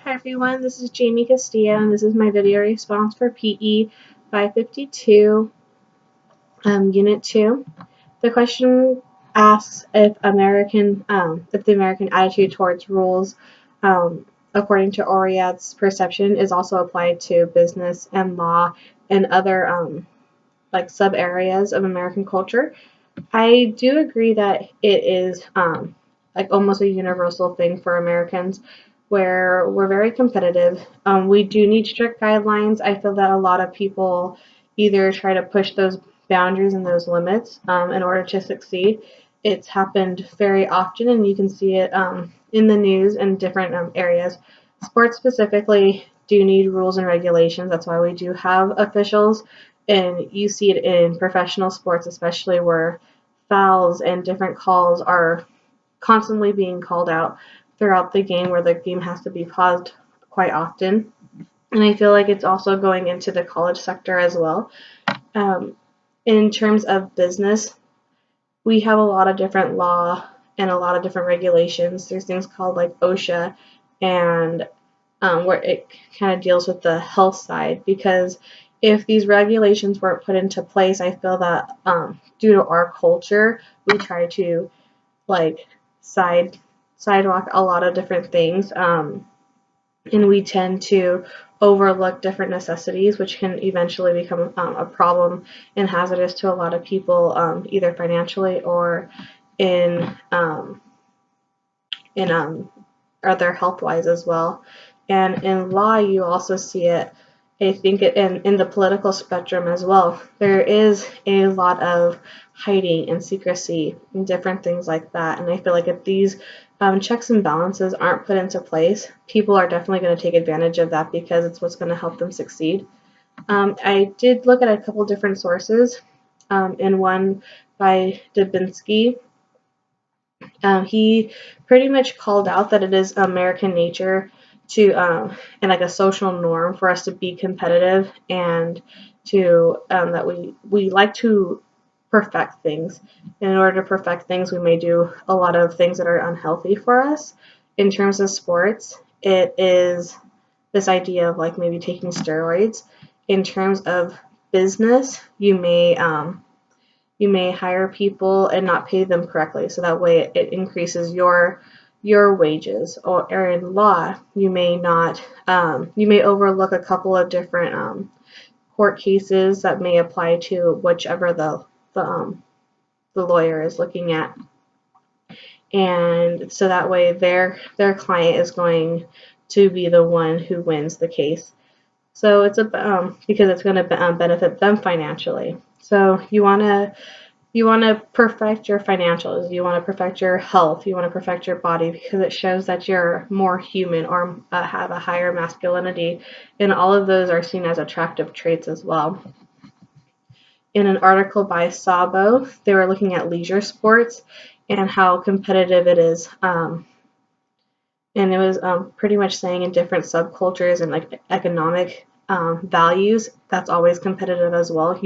Hi everyone, this is Jamie Castillo and this is my video response for PE 552, Unit 2. The question asks if the American attitude towards rules, according to Oriad's perception, is also applied to business and law and other like sub areas of American culture. I do agree that it is like almost a universal thing for Americans where we're very competitive. We do need strict guidelines. I feel that a lot of people either try to push those boundaries and those limits in order to succeed. It's happened very often, and you can see it in the news in different areas. Sports specifically do need rules and regulations. That's why we do have officials, and you see it in professional sports, especially where fouls and different calls are constantly being called out throughout the game, where the game has to be paused quite often. And I feel like it's also going into the college sector as well. In terms of business, we have a lot of different law and a lot of different regulations. There's things called like OSHA, and where it kind of deals with the health side, because if these regulations weren't put into place, I feel that due to our culture, we try to like sidewalk a lot of different things, and we tend to overlook different necessities, which can eventually become a problem and hazardous to a lot of people, either financially or in other health wise as well. And in law, you also see it, I think, in the political spectrum as well. There is a lot of hiding and secrecy and different things like that. And I feel like if these checks and balances aren't put into place, people are definitely going to take advantage of that because it's what's going to help them succeed. I did look at a couple different sources, and one by Dubinsky. He pretty much called out that it is American nature to and like a social norm for us to be competitive, and to that we like to perfect things. And in order to perfect things, we may do a lot of things that are unhealthy for us. In terms of sports, it is this idea of like maybe taking steroids. In terms of business, you may hire people and not pay them correctly, so that way it increases your wages. Or in law, you may not you may overlook a couple of different court cases that may apply to whichever the lawyer is looking at, and so that way their client is going to be the one who wins the case. So it's because it's going to benefit them financially. So you want to perfect your financials, you want to perfect your health, you want to perfect your body, because it shows that you're more human or have a higher masculinity, and all of those are seen as attractive traits as well. In an article by Sabo, they were looking at leisure sports and how competitive it is. And it was pretty much saying in different subcultures and like economic values, that's always competitive as well.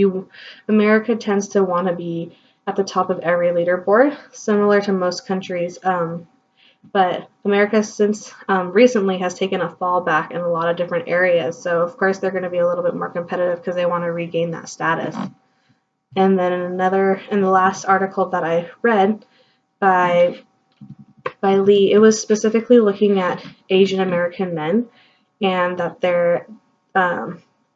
America tends to want to be at the top of every leaderboard, similar to most countries. But America, since recently, has taken a fall back in a lot of different areas. So of course they're going to be a little bit more competitive because they want to regain that status. And then in the last article that I read by Lee, it was specifically looking at Asian American men, and that they're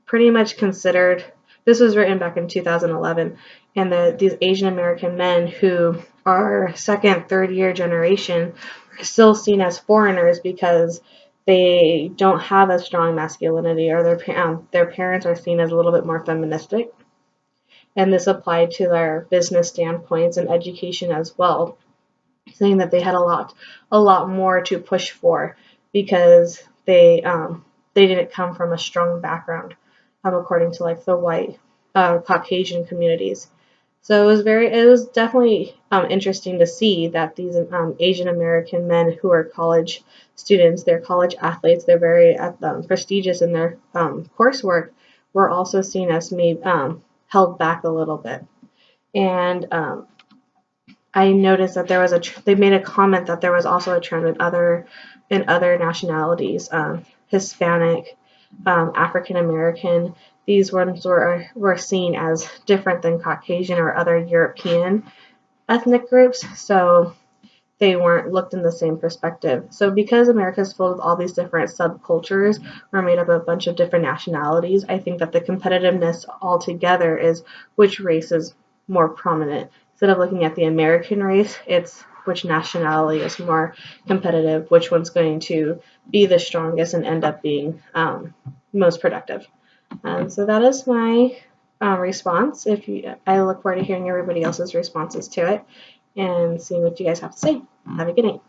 pretty much considered, this was written back in 2011, and these Asian American men who are second, third year generation are still seen as foreigners because they don't have a strong masculinity, or their parents are seen as a little bit more feministic. And this applied to their business standpoints and education as well, saying that they had a lot more to push for because they didn't come from a strong background, according to like the white Caucasian communities. So it was definitely interesting to see that these Asian American men who are college students, they're college athletes, they're very prestigious in their coursework, were also seen as maybe held back a little bit. And I noticed that they made a comment that there was also a trend in other nationalities Hispanic, African American. These ones were seen as different than Caucasian or other European ethnic groups, so they weren't looked in the same perspective. So because America is full of all these different subcultures, we're made up of a bunch of different nationalities, I think that the competitiveness altogether is which race is more prominent. Instead of looking at the American race, it's which nationality is more competitive, which one's going to be the strongest and end up being most productive. So that is my response. I look forward to hearing everybody else's responses to it and seeing what you guys have to say. Have a good night.